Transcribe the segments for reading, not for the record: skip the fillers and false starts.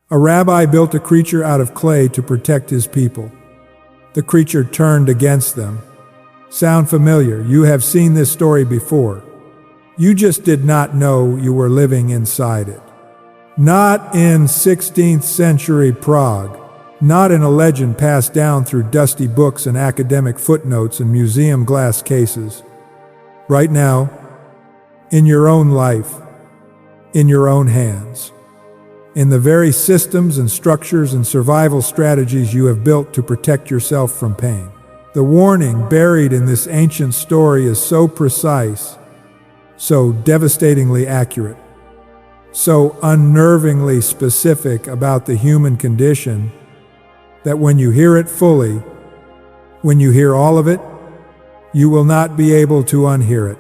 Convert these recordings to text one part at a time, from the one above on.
A rabbi built a creature out of clay to protect his people. The creature turned against them. Sound familiar? You have seen this story before. You just did not know you were living inside it. Not in 16th-century Prague. Not in a legend passed down through dusty books and academic footnotes and museum glass cases. Right now, in your own life, in your own hands. In the very systems and structures and survival strategies you have built to protect yourself from pain. The warning buried in this ancient story is so precise, so devastatingly accurate, so unnervingly specific about the human condition that when you hear it fully, when you hear all of it, you will not be able to unhear it.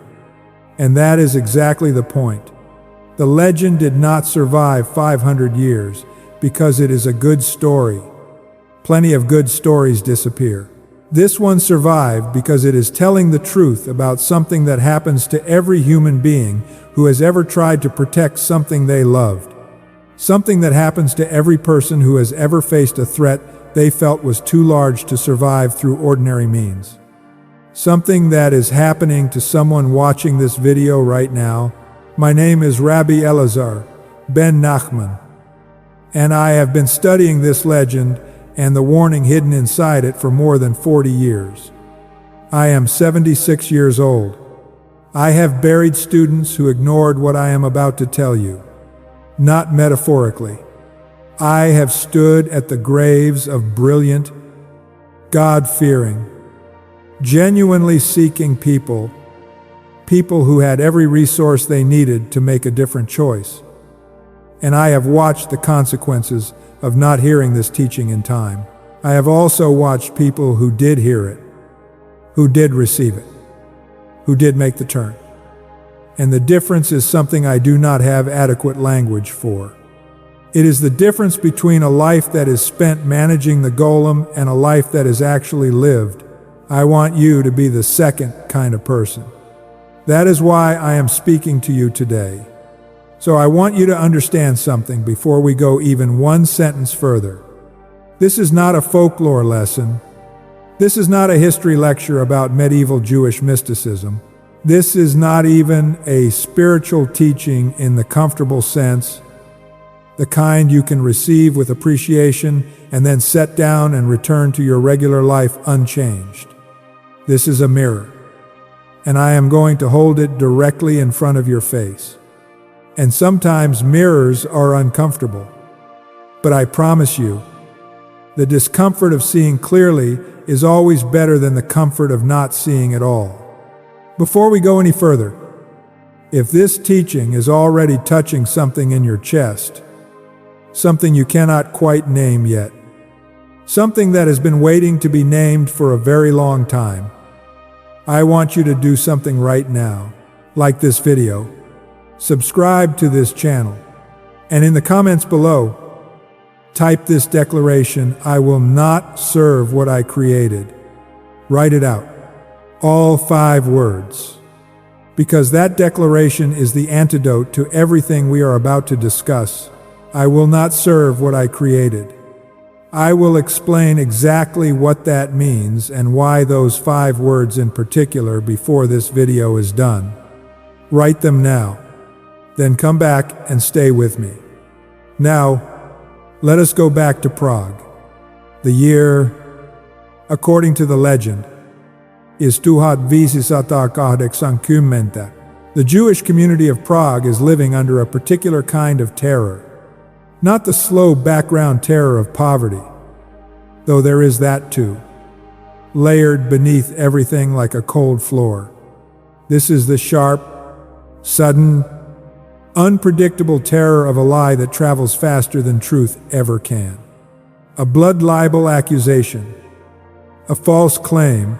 And that is exactly the point. The legend did not survive 500 years because it is a good story. Plenty of good stories disappear. This one survived because it is telling the truth about something that happens to every human being who has ever tried to protect something they loved. Something that happens to every person who has ever faced a threat they felt was too large to survive through ordinary means. Something that is happening to someone watching this video right now. My name is Rabbi Elazar, ben Nachman, and I have been studying this legend and the warning hidden inside it for more than 40 years. I am 76 years old. I have buried students who ignored what I am about to tell you. Not metaphorically. I have stood at the graves of brilliant, God-fearing, genuinely seeking people who had every resource they needed to make a different choice. And I have watched the consequences of not hearing this teaching in time. I have also watched people who did hear it, who did receive it, who did make the turn. And the difference is something I do not have adequate language for. It is the difference between a life that is spent managing the golem and a life that is actually lived. I want you to be the second kind of person. That is why I am speaking to you today. So I want you to understand something before we go even one sentence further. This is not a folklore lesson. This is not a history lecture about medieval Jewish mysticism. This is not even a spiritual teaching in the comfortable sense, the kind you can receive with appreciation and then set down and return to your regular life unchanged. This is a mirror, and I am going to hold it directly in front of your face. And sometimes mirrors are uncomfortable. But I promise you, the discomfort of seeing clearly is always better than the comfort of not seeing at all. Before we go any further, if this teaching is already touching something in your chest, something you cannot quite name yet, something that has been waiting to be named for a very long time, I want you to do something right now, like this video. Subscribe to this channel, and in the comments below, type this declaration: I will not serve what I created. Write it out, all 5 words, because that declaration is the antidote to everything we are about to discuss. I will not serve what I created. I will explain exactly what that means and why those 5 words in particular before this video is done. Write them now. Then come back and stay with me. Now, let us go back to Prague. The year, according to the legend, is 226. The Jewish community of Prague is living under a particular kind of terror. Not the slow background terror of poverty, though there is that too, layered beneath everything like a cold floor. This is the sharp, sudden, unpredictable terror of a lie that travels faster than truth ever can. A blood libel accusation, a false claim,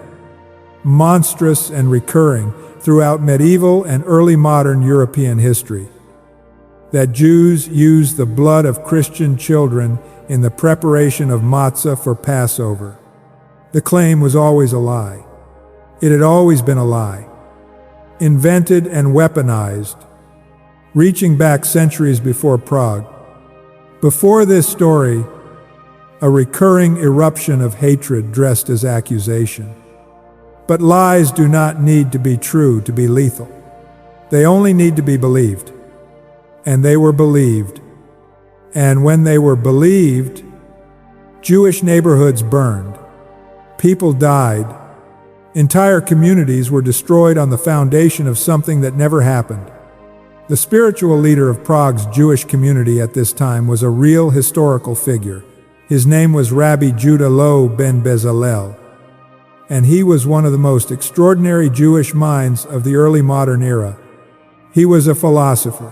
monstrous and recurring throughout medieval and early modern European history, that Jews used the blood of Christian children in the preparation of matzah for Passover. The claim was always a lie. It had always been a lie, invented and weaponized, reaching back centuries before Prague. Before this story, a recurring eruption of hatred dressed as accusation. But lies do not need to be true to be lethal. They only need to be believed. And they were believed. And when they were believed, Jewish neighborhoods burned. People died. Entire communities were destroyed on the foundation of something that never happened. The spiritual leader of Prague's Jewish community at this time was a real historical figure. His name was Rabbi Judah Lo ben Bezalel, and he was one of the most extraordinary Jewish minds of the early modern era. He was a philosopher,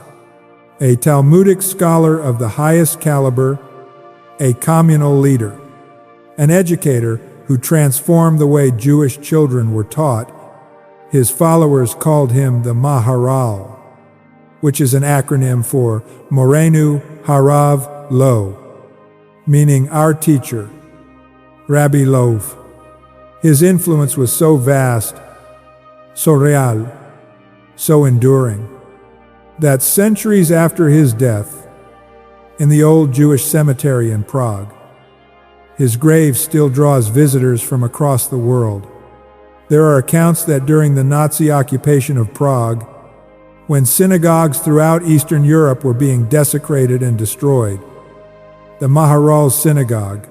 a Talmudic scholar of the highest caliber, a communal leader, an educator who transformed the way Jewish children were taught. His followers called him the Maharal, which is an acronym for Morenu Harav Lo, meaning our teacher, Rabbi Lov. His influence was so vast, so real, so enduring, that centuries after his death, in the old Jewish cemetery in Prague, his grave still draws visitors from across the world. There are accounts that during the Nazi occupation of Prague, when synagogues throughout Eastern Europe were being desecrated and destroyed, the Maharal's synagogue,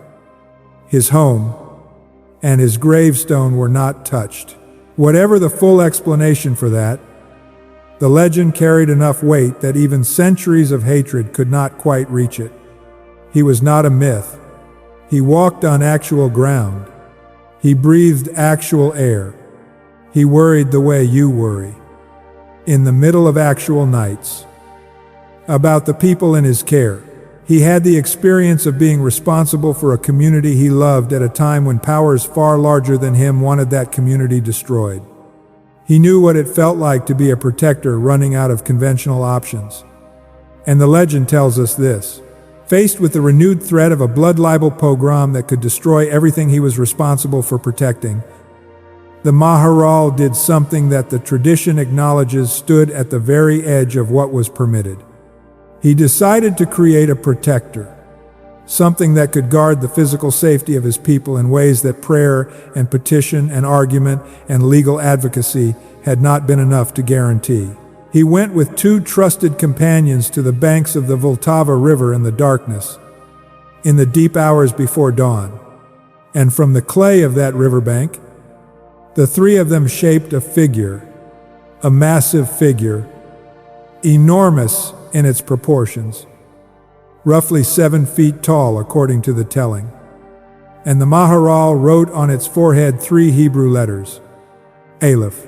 his home, and his gravestone were not touched. Whatever the full explanation for that, the legend carried enough weight that even centuries of hatred could not quite reach it. He was not a myth. He walked on actual ground. He breathed actual air. He worried the way you worry, in the middle of actual nights, about the people in his care. He had the experience of being responsible for a community he loved at a time when powers far larger than him wanted that community destroyed. He knew what it felt like to be a protector running out of conventional options. And the legend tells us this: faced with the renewed threat of a blood libel pogrom that could destroy everything he was responsible for protecting, the Maharal did something that the tradition acknowledges stood at the very edge of what was permitted. He decided to create a protector, something that could guard the physical safety of his people in ways that prayer and petition and argument and legal advocacy had not been enough to guarantee. He went with 2 trusted companions to the banks of the Vltava River in the darkness, in the deep hours before dawn, and from the clay of that riverbank, the 3 of them shaped a figure, a massive figure, enormous in its proportions, roughly 7 feet tall according to the telling. And the Maharal wrote on its forehead 3 Hebrew letters, Aleph,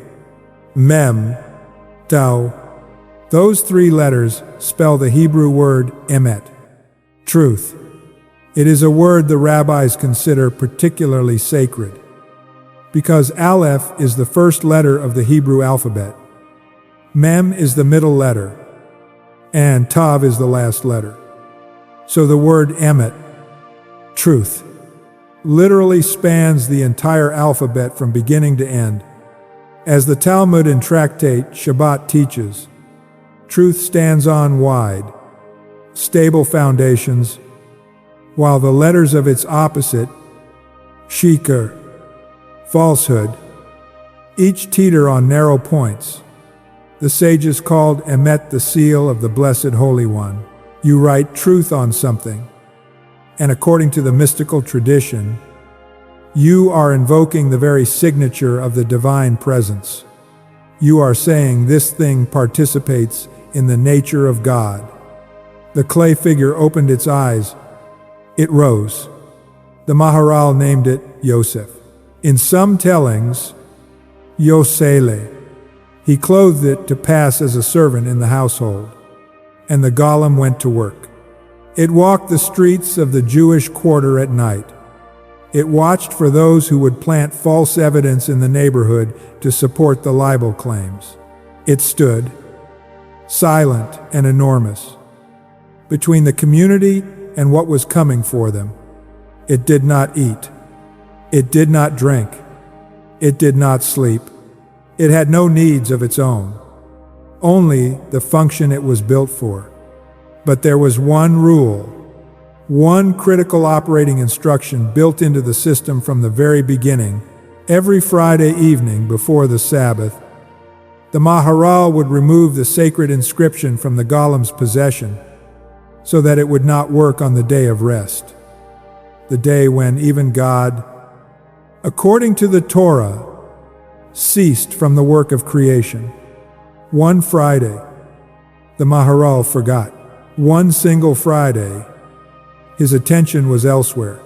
Mem, Tau. Those 3 letters spell the Hebrew word emet, truth. It is a word the rabbis consider particularly sacred, because Aleph is the first letter of the Hebrew alphabet, Mem is the middle letter, and Tav is the last letter. So the word emet, truth, literally spans the entire alphabet from beginning to end. As the Talmud and tractate Shabbat teaches, truth stands on wide, stable foundations, while the letters of its opposite, shikar, falsehood, each teeter on narrow points. The sages called emet the seal of the Blessed Holy One. You write truth on something, and according to the mystical tradition, you are invoking the very signature of the divine presence. You are saying this thing participates in the nature of God. The clay figure opened its eyes. It rose. The Maharal named it Yosef. In some tellings, Yosele. He clothed it to pass as a servant in the household, and the golem went to work. It walked the streets of the Jewish quarter at night. It watched for those who would plant false evidence in the neighborhood to support the libel claims. It stood, silent and enormous, between the community and what was coming for them. It did not eat. It did not drink. It did not sleep. It had no needs of its own, only the function it was built for. But there was one rule. One critical operating instruction built into the system from the very beginning: every Friday evening before the Sabbath, the Maharal would remove the sacred inscription from the golem's possession so that it would not work on the day of rest, the day when even God, according to the Torah, ceased from the work of creation. One Friday, the Maharal forgot. One single Friday, his attention was elsewhere,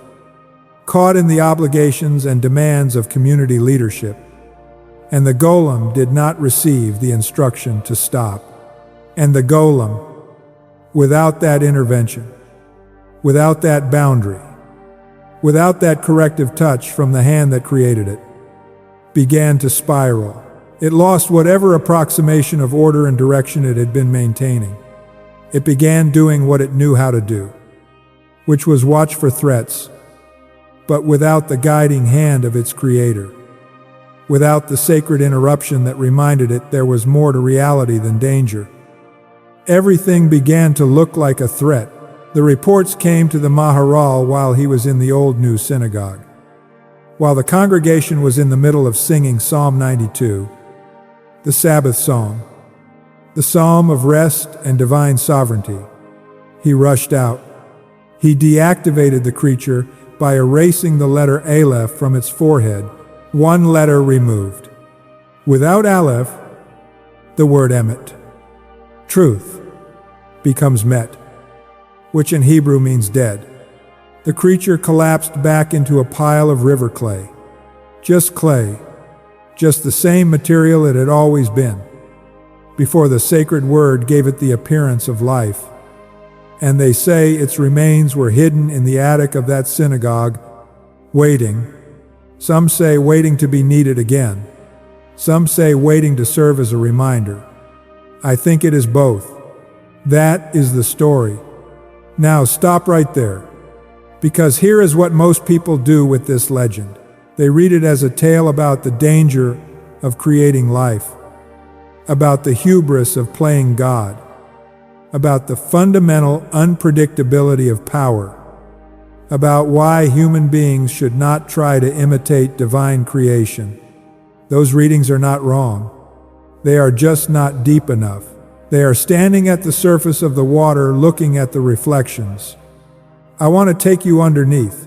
caught in the obligations and demands of community leadership, and the golem did not receive the instruction to stop. And the golem, without that intervention, without that boundary, without that corrective touch from the hand that created it, began to spiral. It lost whatever approximation of order and direction it had been maintaining. It began doing what it knew how to do, which was watch for threats, but without the guiding hand of its creator, without the sacred interruption that reminded it there was more to reality than danger. Everything began to look like a threat. The reports came to the Maharal while he was in the Old New Synagogue, while the congregation was in the middle of singing Psalm 92, the Sabbath song, the psalm of rest and divine sovereignty. He rushed out. He deactivated the creature by erasing the letter Aleph from its forehead, one letter removed. Without Aleph, the word emet, truth, becomes met, which in Hebrew means dead. The creature collapsed back into a pile of river clay. Just clay, just the same material it had always been, before the sacred word gave it the appearance of life. And they say its remains were hidden in the attic of that synagogue, waiting. Some say waiting to be needed again. Some say waiting to serve as a reminder. I think it is both. That is the story. Now stop right there, because here is what most people do with this legend. They read it as a tale about the danger of creating life, about the hubris of playing God, about the fundamental unpredictability of power, about why human beings should not try to imitate divine creation. Those readings are not wrong. They are just not deep enough. They are standing at the surface of the water looking at the reflections. I want to take you underneath.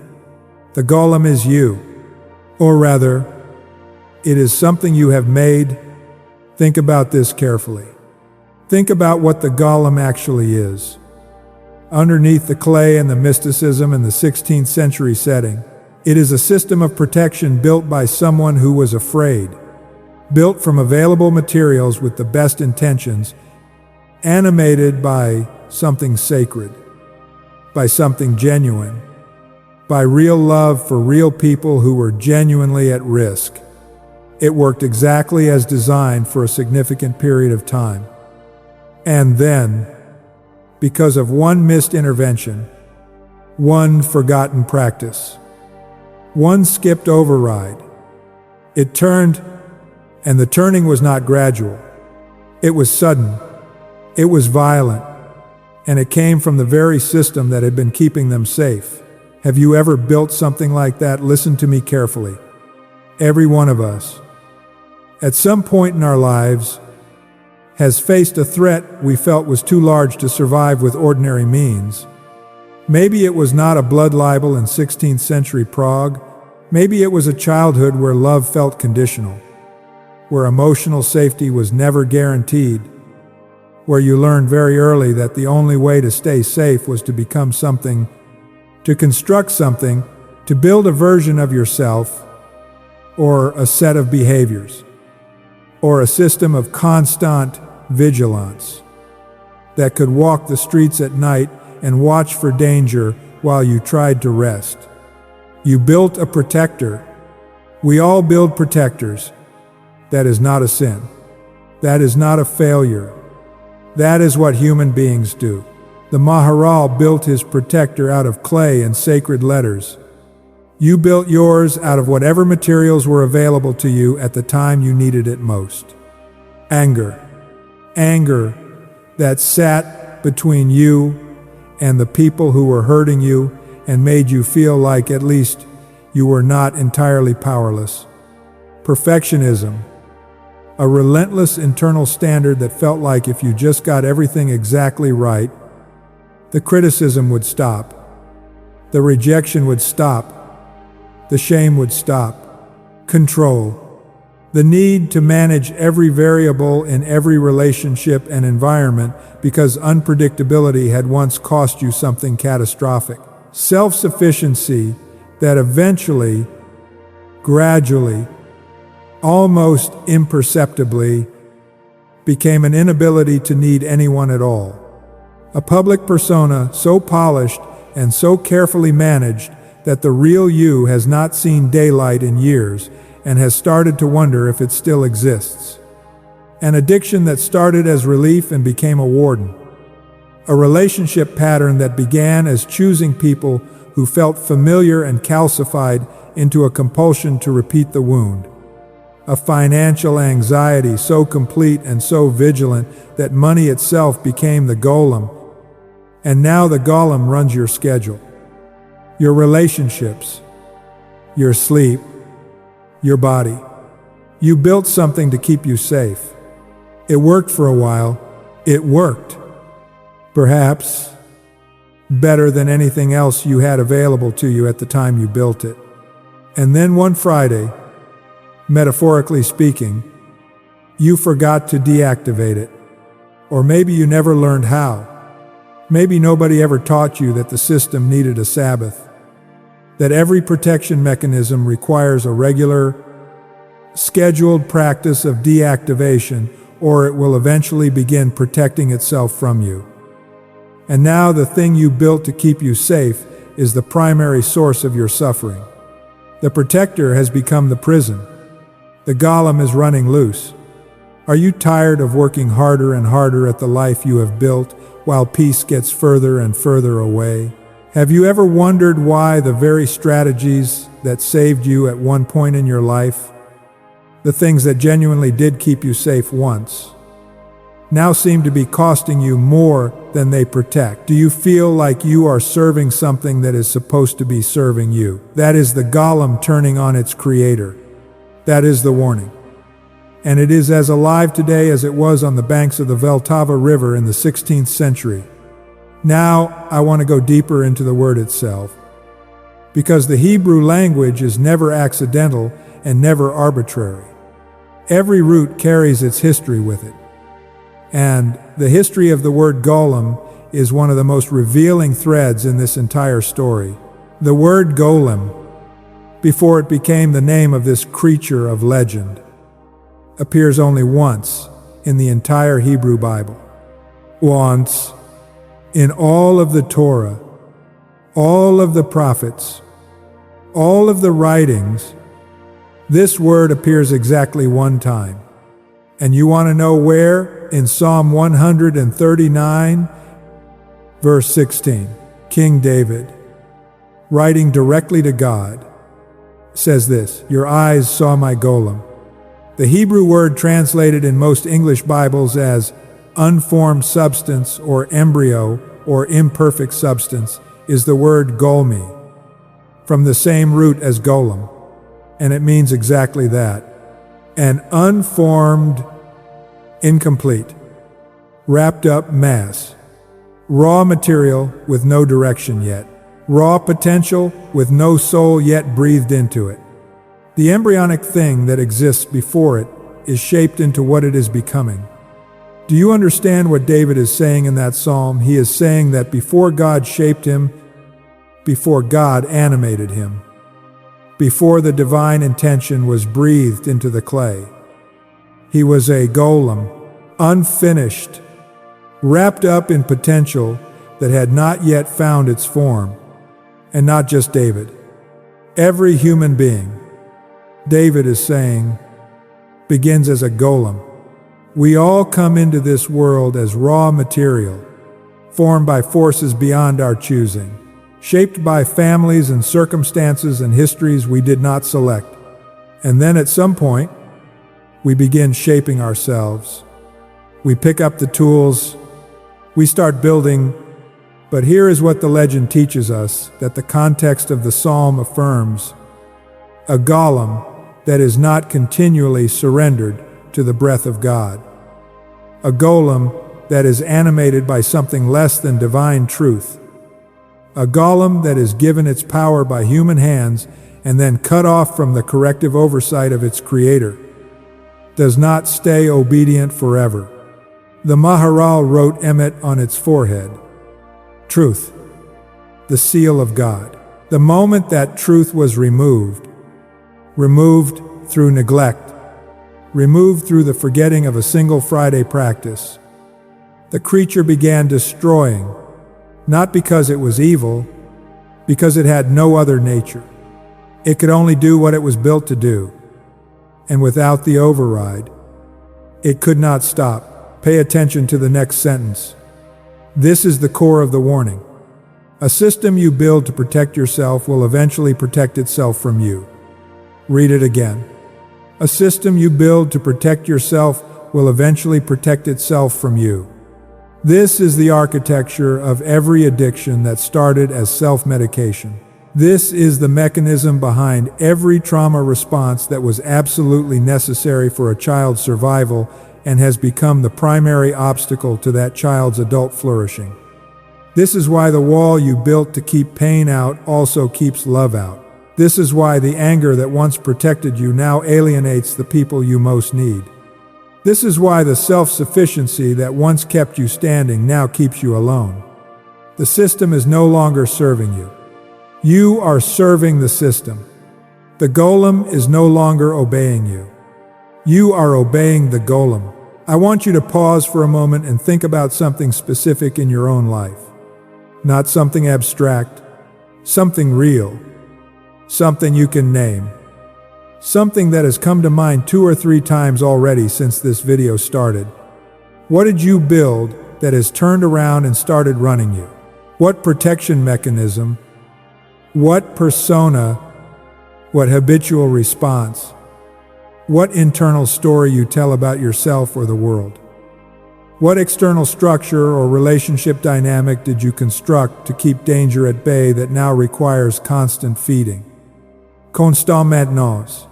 The golem is you. Or rather, it is something you have made. Think about this carefully. Think about what the golem actually is. Underneath the clay and the mysticism and the 16th-century setting, it is a system of protection built by someone who was afraid, built from available materials with the best intentions, animated by something sacred, by something genuine, by real love for real people who were genuinely at risk. It worked exactly as designed for a significant period of time. And then, because of one missed intervention, one forgotten practice, one skipped override, it turned, and the turning was not gradual. It was sudden. It was violent. And it came from the very system that had been keeping them safe. Have you ever built something like that? Listen to me carefully. Every one of us, at some point in our lives, has faced a threat we felt was too large to survive with ordinary means. Maybe it was not a blood libel in 16th-century Prague. Maybe it was a childhood where love felt conditional, where emotional safety was never guaranteed, where you learned very early that the only way to stay safe was to become something, to construct something, to build a version of yourself, or a set of behaviors, or a system of constant vigilance that could walk the streets at night and watch for danger while you tried to rest. You built a protector. We all build protectors. That is not a sin. That is not a failure. That is what human beings do. The Maharal built his protector out of clay and sacred letters. You built yours out of whatever materials were available to you at the time you needed it most. Anger. Anger that sat between you and the people who were hurting you and made you feel like at least you were not entirely powerless. Perfectionism, a relentless internal standard that felt like if you just got everything exactly right, the criticism would stop, the rejection would stop, the shame would stop. Control, the need to manage every variable in every relationship and environment because unpredictability had once cost you something catastrophic. Self-sufficiency that eventually, gradually, almost imperceptibly, became an inability to need anyone at all. A public persona so polished and so carefully managed that the real you has not seen daylight in years and has started to wonder if it still exists. An addiction that started as relief and became a warden. A relationship pattern that began as choosing people who felt familiar and calcified into a compulsion to repeat the wound. A financial anxiety so complete and so vigilant that money itself became the golem, and now the golem runs your schedule, your relationships, your sleep, your body. You built something to keep you safe. It worked for a while. It worked. Perhaps better than anything else you had available to you at the time you built it. And then one Friday, metaphorically speaking, you forgot to deactivate it. Or maybe you never learned how. Maybe nobody ever taught you that the system needed a Sabbath, that every protection mechanism requires a regular, scheduled practice of deactivation, or it will eventually begin protecting itself from you. And now the thing you built to keep you safe is the primary source of your suffering. The protector has become the prison. The golem is running loose. Are you tired of working harder and harder at the life you have built while peace gets further and further away? Have you ever wondered why the very strategies that saved you at one point in your life, the things that genuinely did keep you safe once, now seem to be costing you more than they protect? Do you feel like you are serving something that is supposed to be serving you? That is the golem turning on its creator. That is the warning. And it is as alive today as it was on the banks of the Vltava River in the 16th century. Now, I want to go deeper into the word itself, because the Hebrew language is never accidental and never arbitrary. Every root carries its history with it. And the history of the word golem is one of the most revealing threads in this entire story. The word golem, before it became the name of this creature of legend, appears only once in the entire Hebrew Bible. Once in all of the Torah, all of the prophets, all of the writings, this word appears exactly one time. And you want to know where? In Psalm 139, verse 16. King David, writing directly to God, says this: "Your eyes saw my golem." The Hebrew word translated in most English Bibles as unformed substance or embryo or imperfect substance is the word golmi, from the same root as golem, and it means exactly that. An unformed, incomplete, wrapped up mass, raw material with no direction yet, raw potential with no soul yet breathed into it. The embryonic thing that exists before it is shaped into what it is becoming. Do you understand what David is saying in that psalm? He is saying that before God shaped him, before God animated him, before the divine intention was breathed into the clay, he was a golem, unfinished, wrapped up in potential that had not yet found its form. And not just David. Every human being, David is saying, begins as a golem. We all come into this world as raw material, formed by forces beyond our choosing, shaped by families and circumstances and histories we did not select. And then at some point, we begin shaping ourselves. We pick up the tools, we start building, But here is what the legend teaches us, that the context of the psalm affirms: a golem that is not continually surrendered to the breath of God. A golem that is animated by something less than divine truth. A golem that is given its power by human hands and then cut off from the corrective oversight of its creator. Does not stay obedient forever. The Maharal wrote emet on its forehead. Truth, the seal of God. The moment that truth was removed through neglect, removed through the forgetting of a single Friday practice, the creature began destroying, not because it was evil, because it had no other nature. It could only do what it was built to do, and without the override, it could not stop. Pay attention to the next sentence. This is the core of the warning. A system you build to protect yourself will eventually protect itself from you. Read it again. A system you build to protect yourself will eventually protect itself from you. This is the architecture of every addiction that started as self-medication. This is the mechanism behind every trauma response that was absolutely necessary for a child's survival and has become the primary obstacle to that child's adult flourishing. This is why the wall you built to keep pain out also keeps love out. This is why the anger that once protected you now alienates the people you most need. This is why the self-sufficiency that once kept you standing now keeps you alone. The system is no longer serving you. You are serving the system. The golem is no longer obeying you. You are obeying the golem. I want you to pause for a moment and think about something specific in your own life. Not something abstract, something real, something you can name. Something that has come to mind 2 or 3 times already since this video started. What did you build that has turned around and started running you? What protection mechanism? What persona? What habitual response? What internal story you tell about yourself or the world? What external structure or relationship dynamic did you construct to keep danger at bay that now requires constant feeding? Constant maintenance.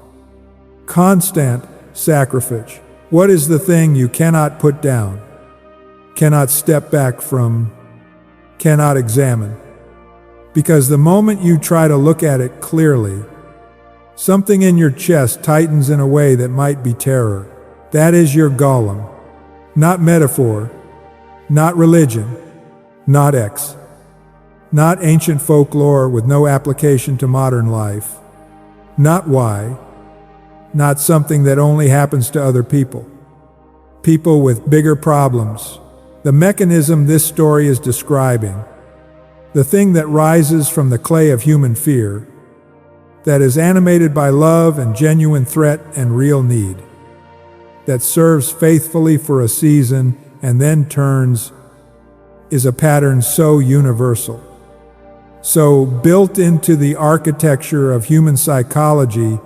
Constant sacrifice. What is the thing you cannot put down, cannot step back from, cannot examine? Because the moment you try to look at it clearly, something in your chest tightens in a way that might be terror. That is your golem. Not metaphor, not religion, not not ancient folklore with no application to modern life, not why, not something that only happens to other people. People with bigger problems. The mechanism this story is describing, the thing that rises from the clay of human fear, that is animated by love and genuine threat and real need, that serves faithfully for a season and then turns, is a pattern so universal, so built into the architecture of human psychology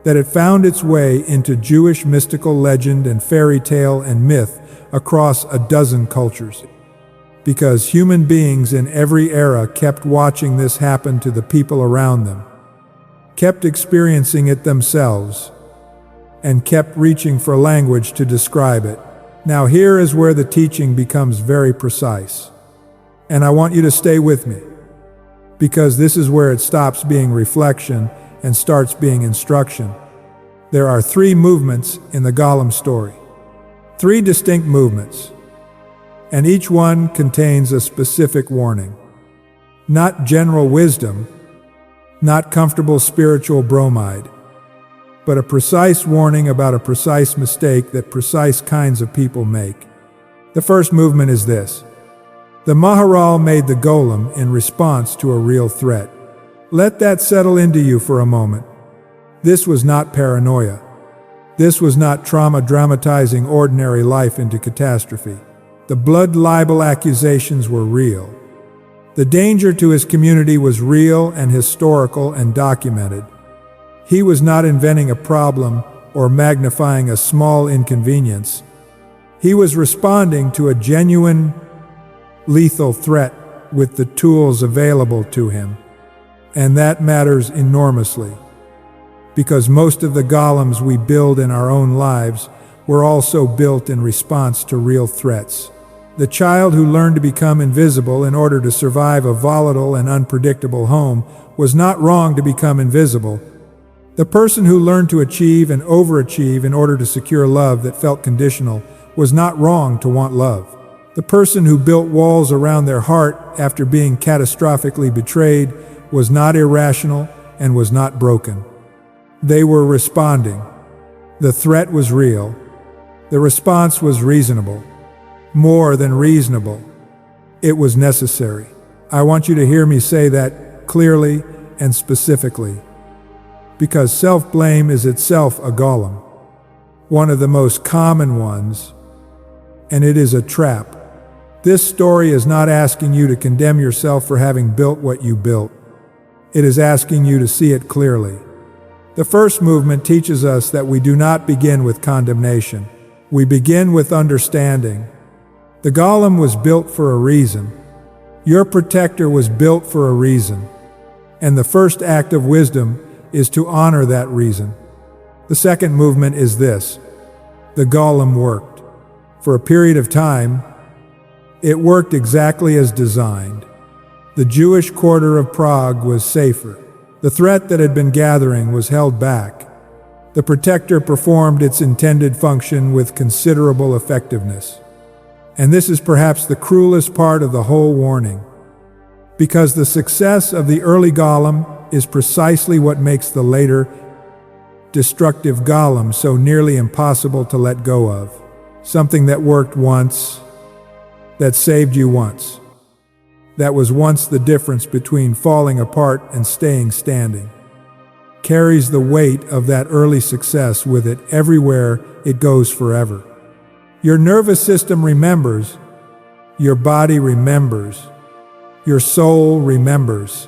that it found its way into Jewish mystical legend and fairy tale and myth across a dozen cultures. Because human beings in every era kept watching this happen to the people around them, kept experiencing it themselves, and kept reaching for language to describe it. Now here is where the teaching becomes very precise. And I want you to stay with me, because this is where it stops being reflection and starts being instruction. There are 3 movements in the Golem story. 3 distinct movements, and each one contains a specific warning. Not general wisdom, not comfortable spiritual bromide, but a precise warning about a precise mistake that precise kinds of people make. The first movement is this. The Maharal made the golem in response to a real threat. Let that settle into you for a moment. This was not paranoia. This was not trauma dramatizing ordinary life into catastrophe. The blood libel accusations were real. The danger to his community was real and historical and documented. He was not inventing a problem or magnifying a small inconvenience. He was responding to a genuine, lethal threat with the tools available to him. And that matters enormously, because most of the golems we build in our own lives were also built in response to real threats. The child who learned to become invisible in order to survive a volatile and unpredictable home was not wrong to become invisible. The person who learned to achieve and overachieve in order to secure love that felt conditional was not wrong to want love. The person who built walls around their heart after being catastrophically betrayed was not irrational and was not broken. They were responding. The threat was real. The response was reasonable. More than reasonable. It was necessary. I want you to hear me say that clearly and specifically, because self-blame is itself a golem, one of the most common ones, and it is a trap. This story is not asking you to condemn yourself for having built what you built. It is asking you to see it clearly. The first movement teaches us that we do not begin with condemnation. We begin with understanding. The golem was built for a reason. Your protector was built for a reason. And the first act of wisdom is to honor that reason. The second movement is this. The golem worked. For a period of time, it worked exactly as designed. The Jewish quarter of Prague was safer. The threat that had been gathering was held back. The protector performed its intended function with considerable effectiveness. And this is perhaps the cruelest part of the whole warning, because the success of the early golem is precisely what makes the later, destructive golem so nearly impossible to let go of. Something that worked once, that saved you once. That was once the difference between falling apart and staying standing. Carries the weight of that early success with it everywhere it goes forever. Your nervous system remembers. Your body remembers. Your soul remembers.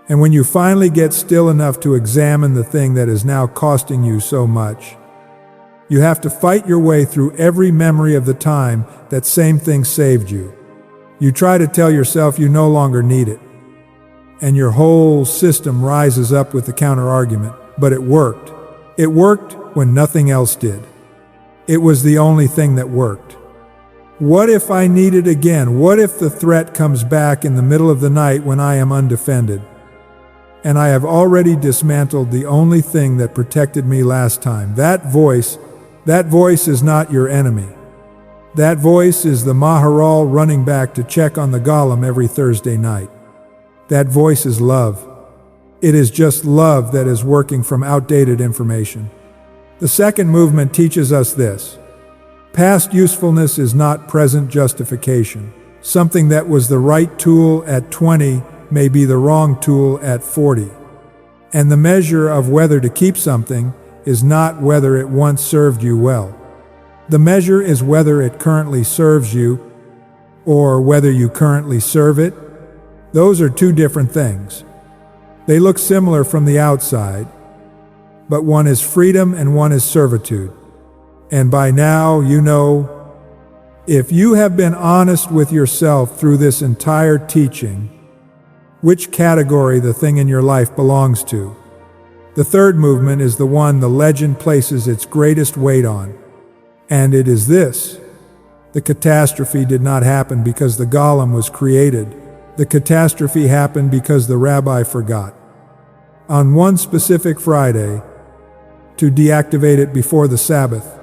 And when you finally get still enough to examine the thing that is now costing you so much, you have to fight your way through every memory of the time that same thing saved you. You try to tell yourself you no longer need it, and your whole system rises up with the counter-argument. But it worked. It worked when nothing else did. It was the only thing that worked. What if I need it again? What if the threat comes back in the middle of the night when I am undefended? And I have already dismantled the only thing that protected me last time. That voice is not your enemy. That voice is the Maharal running back to check on the golem every Thursday night. That voice is love. It is just love that is working from outdated information. The second movement teaches us this. Past usefulness is not present justification. Something that was the right tool at 20 may be the wrong tool at 40. And the measure of whether to keep something is not whether it once served you well. The measure is whether it currently serves you or whether you currently serve it. Those are two different things. They look similar from the outside, but one is freedom and one is servitude. And by now, you know, if you have been honest with yourself through this entire teaching, which category the thing in your life belongs to. The third movement is the one the legend places its greatest weight on. And it is this. The catastrophe did not happen because the golem was created. The catastrophe happened because the rabbi forgot. On one specific Friday, to deactivate it before the Sabbath.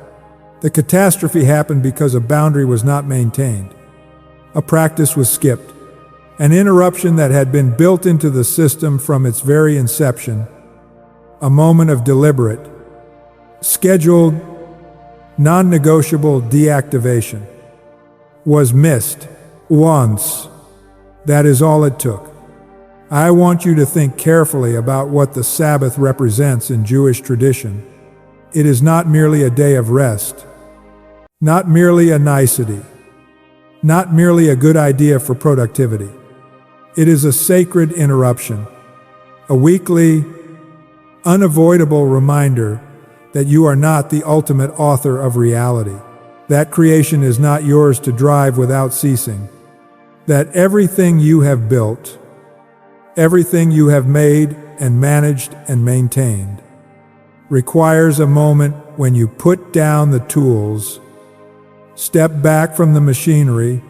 The catastrophe happened because a boundary was not maintained. A practice was skipped. An interruption that had been built into the system from its very inception. A moment of deliberate, scheduled, non-negotiable deactivation was missed once. That is all it took. I want you to think carefully about what the Sabbath represents in Jewish tradition. It is not merely a day of rest, not merely a nicety, not merely a good idea for productivity. It is a sacred interruption, a weekly, unavoidable reminder that you are not the ultimate author of reality. That creation is not yours to drive without ceasing. that everything you have built, everything you have made and managed and maintained, requires a moment when you put down the tools, step back from the machinery,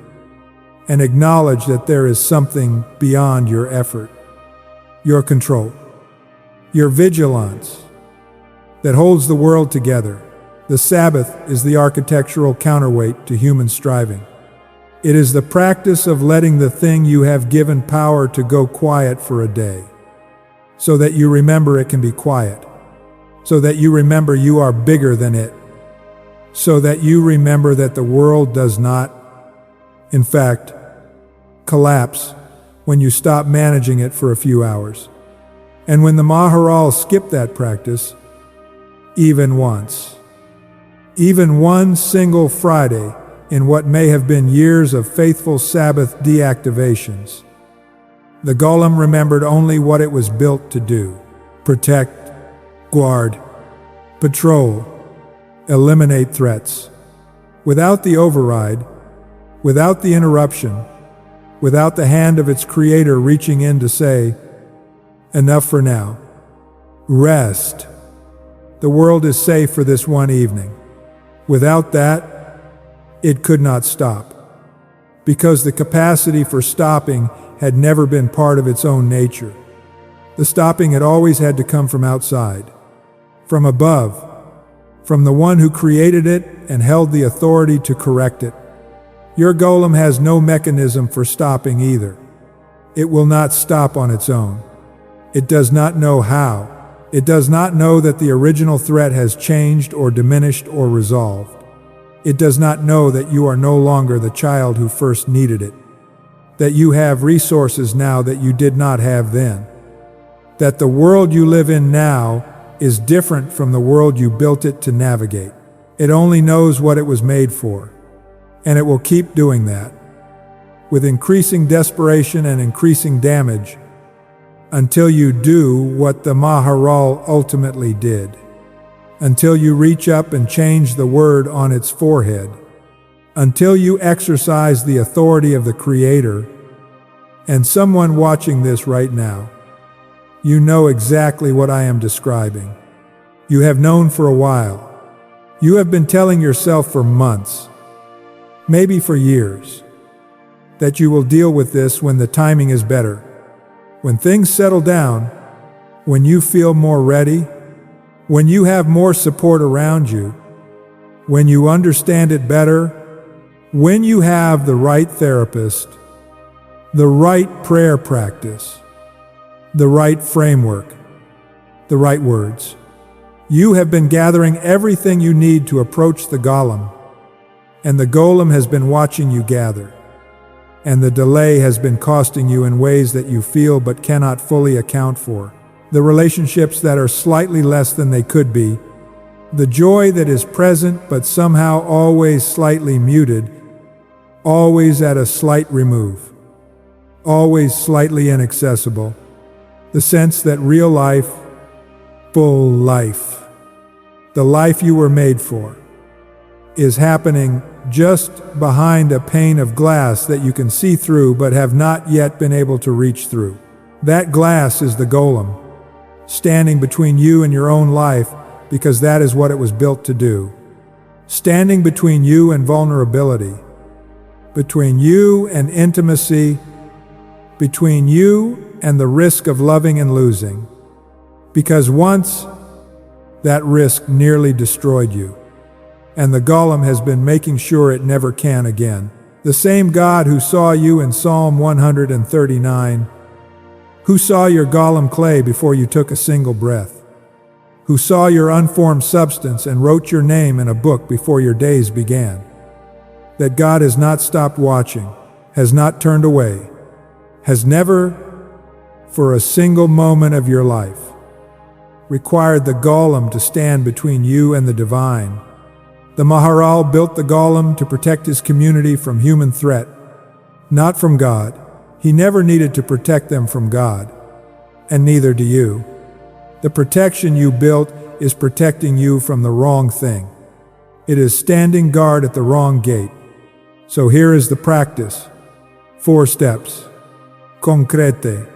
and acknowledge that there is something beyond your effort, your control, your vigilance, that holds the world together. The Sabbath is the architectural counterweight to human striving. It is the practice of letting the thing you have given power to go quiet for a day, so that you remember it can be quiet, so that you remember you are bigger than it, so that you remember that the world does not, in fact, collapse when you stop managing it for a few hours. And when the Maharal skipped that practice, even once, even one single Friday in what may have been years of faithful Sabbath deactivations, the Golem remembered only what it was built to do: protect, guard, patrol, eliminate threats. Without the override, without the interruption, without the hand of its creator reaching in to say, "Enough for now. Rest. The world is safe for this one evening." Without that, it could not stop, because the capacity for stopping had never been part of its own nature. The stopping had always had to come from outside, from above, from the one who created it and held the authority to correct it. Your golem has no mechanism for stopping either. It will not stop on its own. It does not know how. It does not know that the original threat has changed or diminished or resolved. It does not know that you are no longer the child who first needed it, that you have resources now that you did not have then, that the world you live in now is different from the world you built it to navigate. It only knows what it was made for, and it will keep doing that, with increasing desperation and increasing damage, until you do what the Maharal ultimately did, until you reach up and change the word on its forehead, until you exercise the authority of the Creator. And someone watching this right now, you know exactly what I am describing. You have known for a while. You have been telling yourself for months, maybe for years, that you will deal with this when the timing is better, when things settle down, when you feel more ready, when you have more support around you, when you understand it better, when you have the right therapist, the right prayer practice, the right framework, the right words. You have been gathering everything you need to approach the golem, and the golem has been watching you gather. And the delay has been costing you in ways that you feel but cannot fully account for. The relationships that are slightly less than they could be, the joy that is present but somehow always slightly muted, always at a slight remove, always slightly inaccessible, the sense that real life, full life, the life you were made for, is happening just behind a pane of glass that you can see through but have not yet been able to reach through. That glass is the golem, standing between you and your own life, because that is what it was built to do. Standing between you and vulnerability, between you and intimacy, between you and the risk of loving and losing. Because once, that risk nearly destroyed you. And the golem has been making sure it never can again. The same God who saw you in Psalm 139, who saw your golem clay before you took a single breath, who saw your unformed substance and wrote your name in a book before your days began. That God has not stopped watching, has not turned away, has never, for a single moment of your life, required the golem to stand between you and the divine. The Maharal built the golem to protect his community from human threat, not from God. He never needed to protect them from God, and neither do you. The protection you built is protecting you from the wrong thing. It is standing guard at the wrong gate. So here is the practice. 4 steps. Concrete.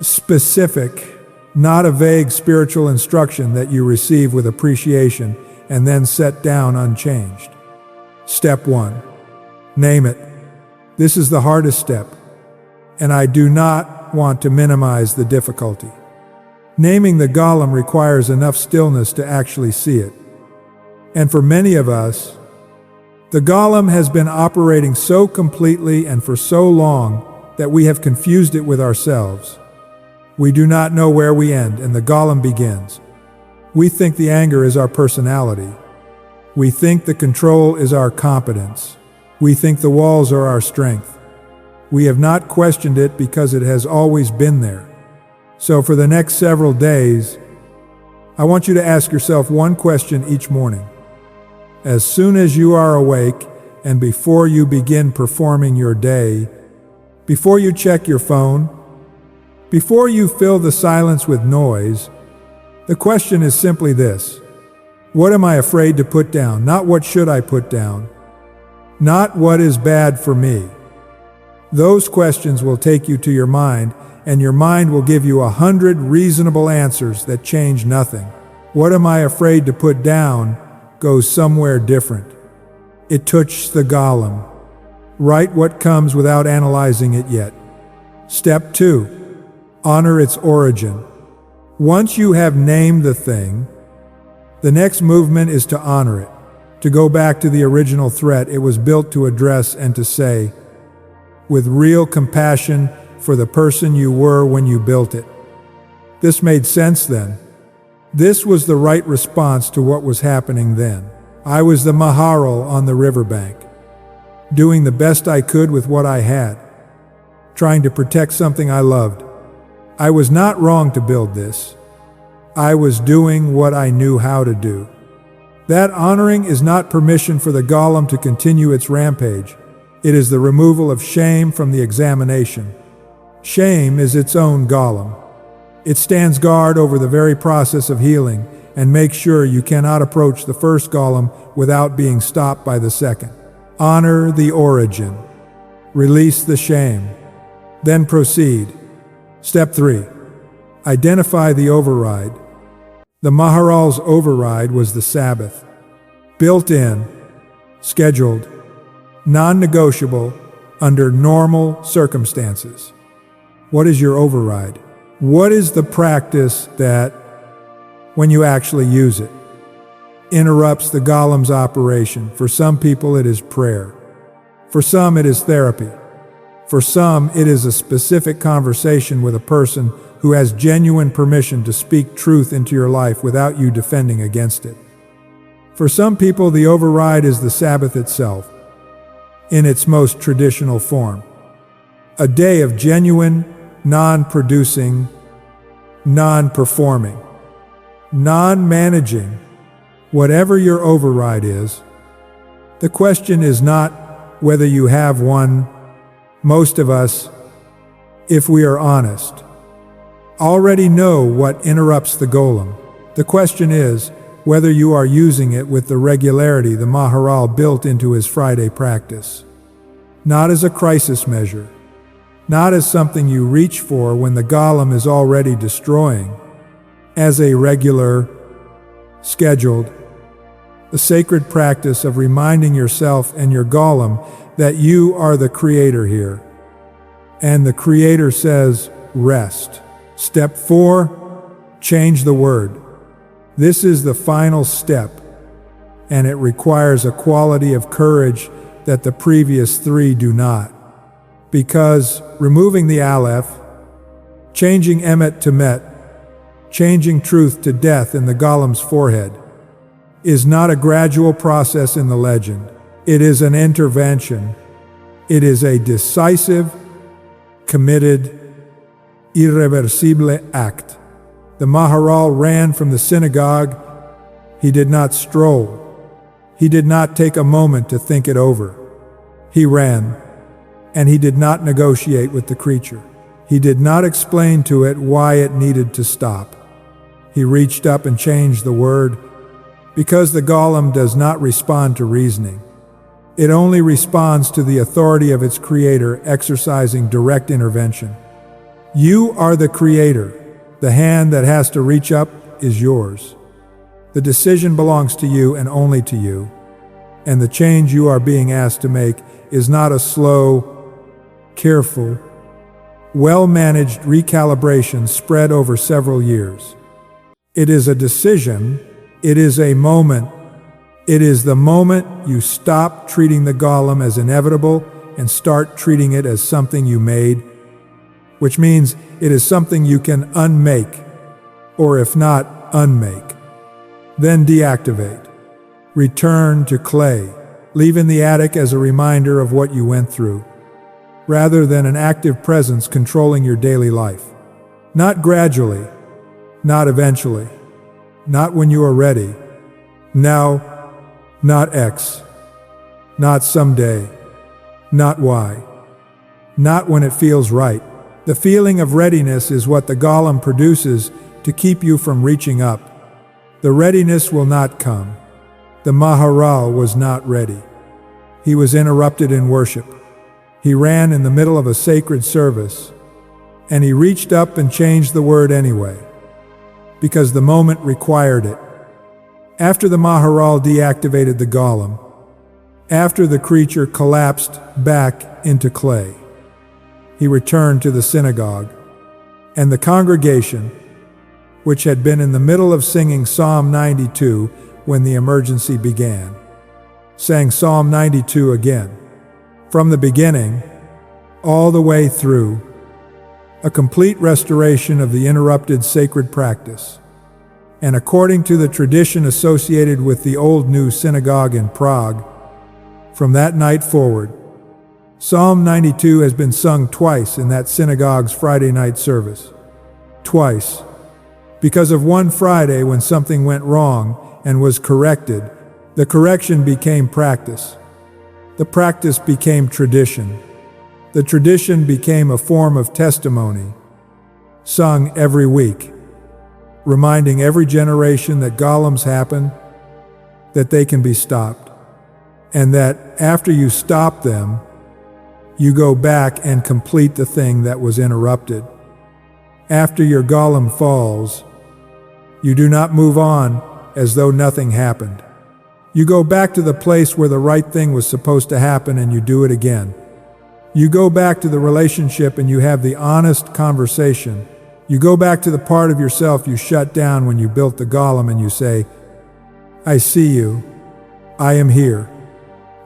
Specific, not a vague spiritual instruction that you receive with appreciation and then set down unchanged. Step 1. Name it. This is the hardest step, and I do not want to minimize the difficulty. Naming the golem requires enough stillness to actually see it. And for many of us, the golem has been operating so completely and for so long that we have confused it with ourselves. We do not know where we end and the golem begins. We think the anger is our personality. We think the control is our competence. We think the walls are our strength. We have not questioned it because it has always been there. So for the next several days, I want you to ask yourself one question each morning. As soon as you are awake and before you begin performing your day, before you check your phone, before you fill the silence with noise, the question is simply this: what am I afraid to put down? Not what should I put down? Not what is bad for me. Those questions will take you to your mind, and your mind will give you 100 reasonable answers that change nothing. What am I afraid to put down goes somewhere different. It touches the golem. Write what comes without analyzing it yet. Step 2. Honor its origin. Once you have named the thing, the next movement is to honor it, to go back to the original threat it was built to address and to say, with real compassion for the person you were when you built it. This made sense then. This was the right response to what was happening then. I was the Maharal on the riverbank, doing the best I could with what I had, trying to protect something I loved. I was not wrong to build this. I was doing what I knew how to do. That honoring is not permission for the golem to continue its rampage. It is the removal of shame from the examination. Shame is its own golem. It stands guard over the very process of healing and makes sure you cannot approach the first golem without being stopped by the second. Honor the origin. Release the shame. Then proceed. Step 3. Identify the override. The Maharal's override was the Sabbath. Built in, scheduled, non-negotiable, under normal circumstances. What is your override? What is the practice that, when you actually use it, interrupts the golem's operation? For some people it is prayer. For some it is therapy. For some it is a specific conversation with a person who has genuine permission to speak truth into your life without you defending against it. For some people the override is the Sabbath itself, in its most traditional form. A day of genuine, non-producing, non-performing, non-managing, whatever your override is. The question is not whether you have one. Most of us, if we are honest, already know what interrupts the golem. The question is whether you are using it with the regularity the Maharal built into his Friday practice. Not as a crisis measure, not as something you reach for when the golem is already destroying, as a regular, scheduled, the sacred practice of reminding yourself and your golem that you are the creator here. And the creator says, rest. Step 4, change the word. This is the final step, and it requires a quality of courage that the previous 3 do not. Because removing the aleph, changing emet to met, changing truth to death in the golem's forehead, is not a gradual process in the legend. It is an intervention. It is a decisive, committed, irreversible act. The Maharal ran from the synagogue. He did not stroll. He did not take a moment to think it over. He ran, and he did not negotiate with the creature. He did not explain to it why it needed to stop. He reached up and changed the word, because the golem does not respond to reasoning. It only responds to the authority of its creator exercising direct intervention. You are the creator. The hand that has to reach up is yours. The decision belongs to you and only to you. And the change you are being asked to make is not a slow, careful, well-managed recalibration spread over several years. It is a decision. It is a moment. It is the moment you stop treating the golem as inevitable and start treating it as something you made, which means it is something you can unmake, or if not, unmake. Then deactivate. Return to clay. Leave in the attic as a reminder of what you went through, rather than an active presence controlling your daily life. Not gradually, not eventually, not when you are ready. Now, not X, not someday, not Y, not when it feels right. The feeling of readiness is what the golem produces to keep you from reaching up. The readiness will not come. The Maharal was not ready. He was interrupted in worship. He ran in the middle of a sacred service, and he reached up and changed the word anyway, because the moment required it. After the Maharal deactivated the golem, after the creature collapsed back into clay, he returned to the synagogue, and the congregation, which had been in the middle of singing Psalm 92 when the emergency began, sang Psalm 92 again, from the beginning, all the way through, a complete restoration of the interrupted sacred practice. And according to the tradition associated with the Old New Synagogue in Prague, from that night forward, Psalm 92 has been sung twice in that synagogue's Friday night service. Twice. Because of one Friday when something went wrong and was corrected, the correction became practice. The practice became tradition. The tradition became a form of testimony, sung every week, reminding every generation that golems happen, that they can be stopped, and that after you stop them, you go back and complete the thing that was interrupted. After your golem falls, you do not move on as though nothing happened. You go back to the place where the right thing was supposed to happen and you do it again. You go back to the relationship and you have the honest conversation. You go back to the part of yourself you shut down when you built the golem and you say, I see you. I am here.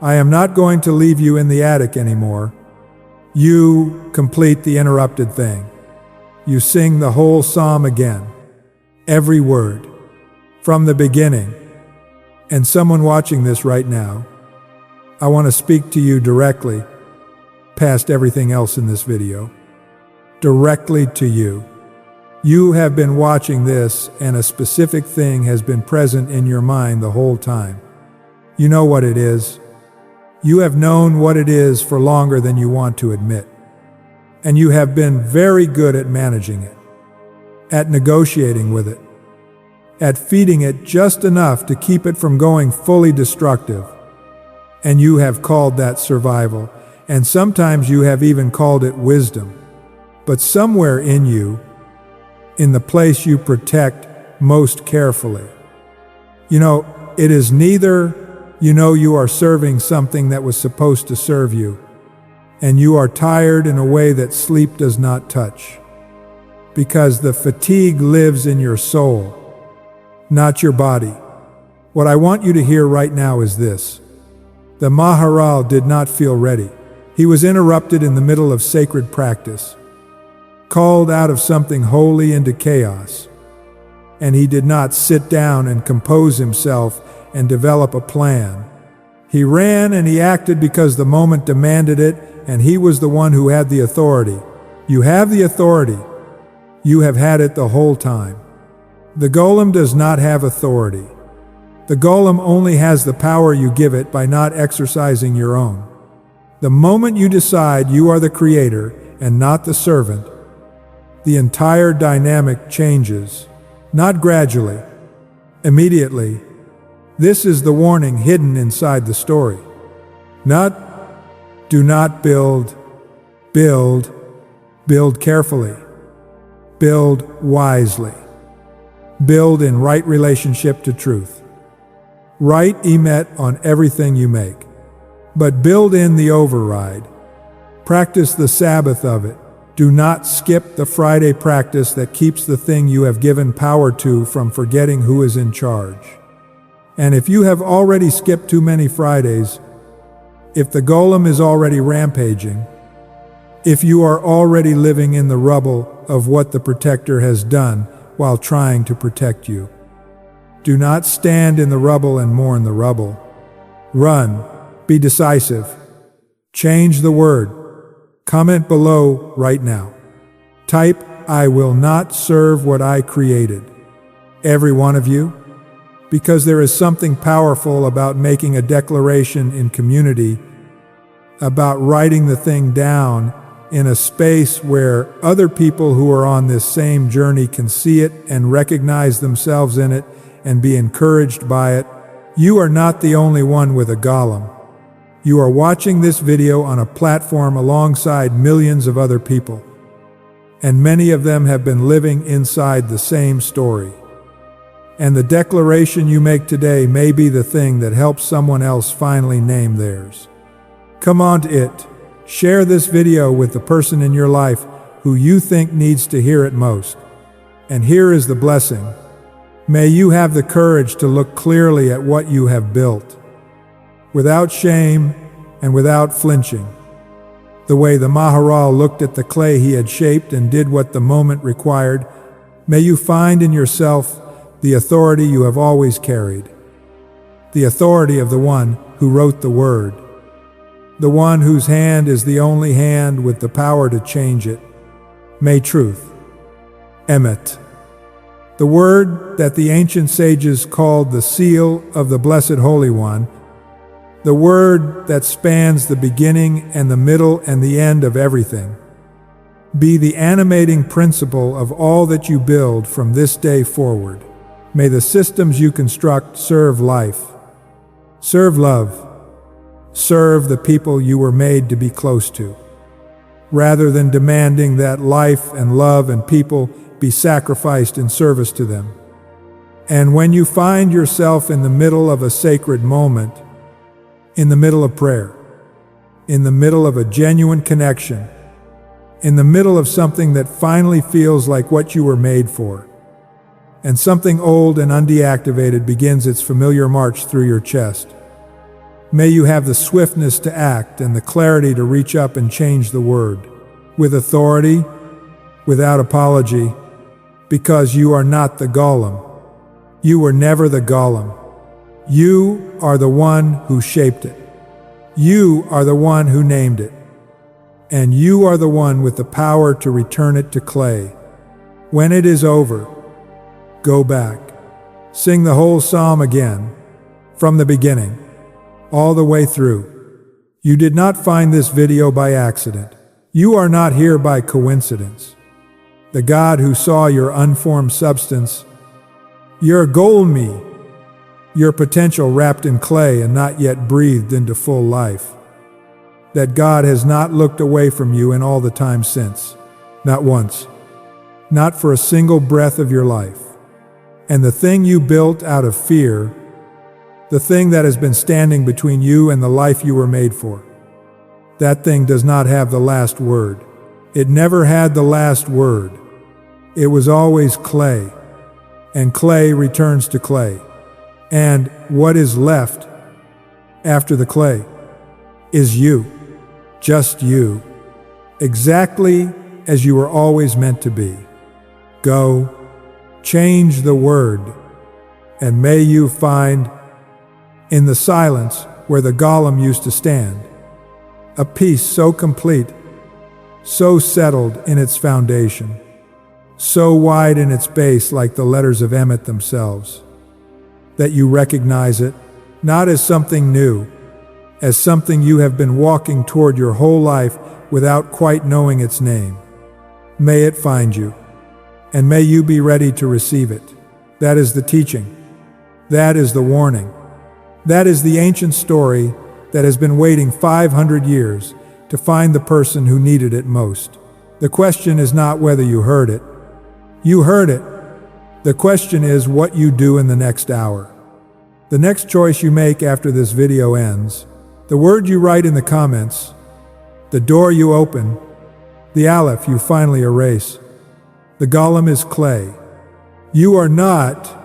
I am not going to leave you in the attic anymore. You complete the interrupted thing. You sing the whole psalm again. Every word. From the beginning. And someone watching this right now, I want to speak to you directly, past everything else in this video. Directly to you. You have been watching this and a specific thing has been present in your mind the whole time. You know what it is. You have known what it is for longer than you want to admit. And you have been very good at managing it, at negotiating with it, at feeding it just enough to keep it from going fully destructive. And you have called that survival, and sometimes you have even called it wisdom. But somewhere in you, in the place you protect most carefully, it is neither you are serving something that was supposed to serve you, and you are tired in a way that sleep does not touch, because the fatigue lives in your soul, not your body. What I want you to hear right now is this. The Maharal did not feel ready. He was interrupted in the middle of sacred practice, called out of something holy into chaos, and he did not sit down and compose himself and develop a plan. He ran and he acted because the moment demanded it, and he was the one who had the authority. You have the authority. You have had it the whole time. The golem does not have authority. The golem only has the power you give it by not exercising your own. The moment you decide you are the creator and not the servant, the entire dynamic changes, not gradually, immediately. This is the warning hidden inside the story. Do not build. Build carefully. Build wisely. Build in right relationship to truth. Right emet on everything you make. But build in the override. Practice the Sabbath of it. Do not skip the Friday practice that keeps the thing you have given power to from forgetting who is in charge. And if you have already skipped too many Fridays, if the golem is already rampaging, if you are already living in the rubble of what the protector has done while trying to protect you, do not stand in the rubble and mourn the rubble. Run. Be decisive. Change the word. Comment below right now. Type, "I will not serve what I created." Every one of you. Because there is something powerful about making a declaration in community, about writing the thing down in a space where other people who are on this same journey can see it and recognize themselves in it and be encouraged by it. You are not the only one with a golem. You are watching this video on a platform alongside millions of other people, and many of them have been living inside the same story. And the declaration you make today may be the thing that helps someone else finally name theirs. Come on to it. Share this video with the person in your life who you think needs to hear it most. And here is the blessing. May you have the courage to look clearly at what you have built, without shame and without flinching. The way the Maharal looked at the clay he had shaped and did what the moment required, may you find in yourself the authority you have always carried, the authority of the one who wrote the word, the one whose hand is the only hand with the power to change it. May truth, emet, the word that the ancient sages called the seal of the Blessed Holy One, the word that spans the beginning and the middle and the end of everything, be the animating principle of all that you build from this day forward. May the systems you construct serve life, serve love, serve the people you were made to be close to, rather than demanding that life and love and people be sacrificed in service to them. And when you find yourself in the middle of a sacred moment, in the middle of prayer, in the middle of a genuine connection, in the middle of something that finally feels like what you were made for, and something old and undeactivated begins its familiar march through your chest, may you have the swiftness to act and the clarity to reach up and change the word, with authority, without apology, because you are not the golem. You were never the golem. You are the one who shaped it. You are the one who named it. And you are the one with the power to return it to clay. When it is over, go back. Sing the whole psalm again, from the beginning, all the way through. You did not find this video by accident. You are not here by coincidence. The God who saw your unformed substance, your golem, your potential wrapped in clay and not yet breathed into full life. That God has not looked away from you in all the time since. Not once. Not for a single breath of your life. And the thing you built out of fear, the thing that has been standing between you and the life you were made for, that thing does not have the last word. It never had the last word. It was always clay. And clay returns to clay. And what is left after the clay is you, just you, exactly as you were always meant to be. Go, change the word, and may you find, in the silence where the golem used to stand, a peace so complete, so settled in its foundation, so wide in its base like the letters of Emet themselves, that you recognize it, not as something new, as something you have been walking toward your whole life without quite knowing its name. May it find you, and may you be ready to receive it. That is the teaching. That is the warning. That is the ancient story that has been waiting 500 years to find the person who needed it most. The question is not whether you heard it. You heard it. The question is what you do in the next hour. The next choice you make after this video ends, the word you write in the comments, the door you open, the aleph you finally erase. The golem is clay. You are not